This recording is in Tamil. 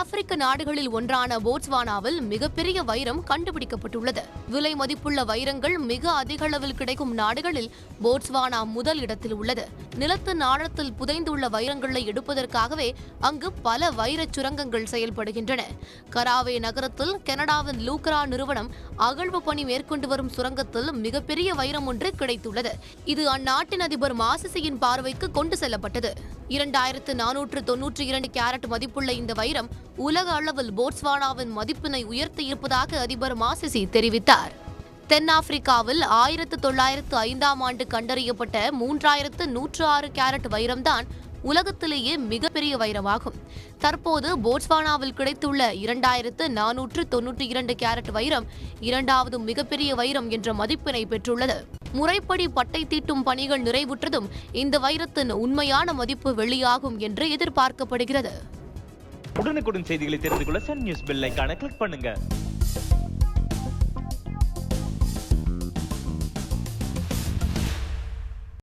ஆப்பிரிக்க நாடுகளில் ஒன்றான போட்ஸ்வானாவில் மிகப்பெரிய வைரம் கண்டுபிடிக்கப்பட்டுள்ளது. விலை மதிப்புள்ள வைரங்கள் மிக அதிக அளவில் கிடைக்கும் நாடுகளில் போட்ஸ்வானா முதல் இடத்தில் உள்ளது. நிலத்தின் ஆழத்தில் புதைந்துள்ள வைரங்களை எடுப்பதற்காகவே அங்கு பல வைரச் சுரங்கங்கள் செயல்படுகின்றன. கராவே நகரத்தில் கனடாவின் லூக்ரா நிறுவனம் அகழ்வு பணி மேற்கொண்டு வரும் சுரங்கத்தில் மிகப்பெரிய வைரம் ஒன்று கிடைத்துள்ளது. இது அந்நாட்டின் அதிபர் மாசிசியின் பார்வைக்கு கொண்டு செல்லப்பட்டது. 2492 கேரட் மதிப்புள்ள இந்த வைரம் உலக அளவில் போட்ஸ்வானாவின் மதிப்பினை உயர்த்தி இருப்பதாக அதிபர் மாசிசி தெரிவித்தார். தென்னாப்பிரிக்காவில் 1905ஆம் ஆண்டு கண்டறியப்பட்ட 3106 கேரட் வைரம்தான் உலகத்திலேயே மிகப்பெரிய வைரமாகும். தற்போது போட்ஸ்வானாவில் கிடைத்துள்ள 2492 கேரட் வைரம் இரண்டாவது மிகப்பெரிய வைரம் என்ற மதிப்பினை பெற்றுள்ளது. முறைப்படி பட்டை தீட்டும் பணிகள் நிறைவுற்றதும் இந்த வைரத்தின் உண்மையான மதிப்பு வெளியாகும் என்று எதிர்பார்க்கப்படுகிறது. உடனுக்குடன் செய்திகளை தெரிந்து கொள்ள சன் நியூஸ் பெல் ஐகானை கிளிக் பண்ணுங்க.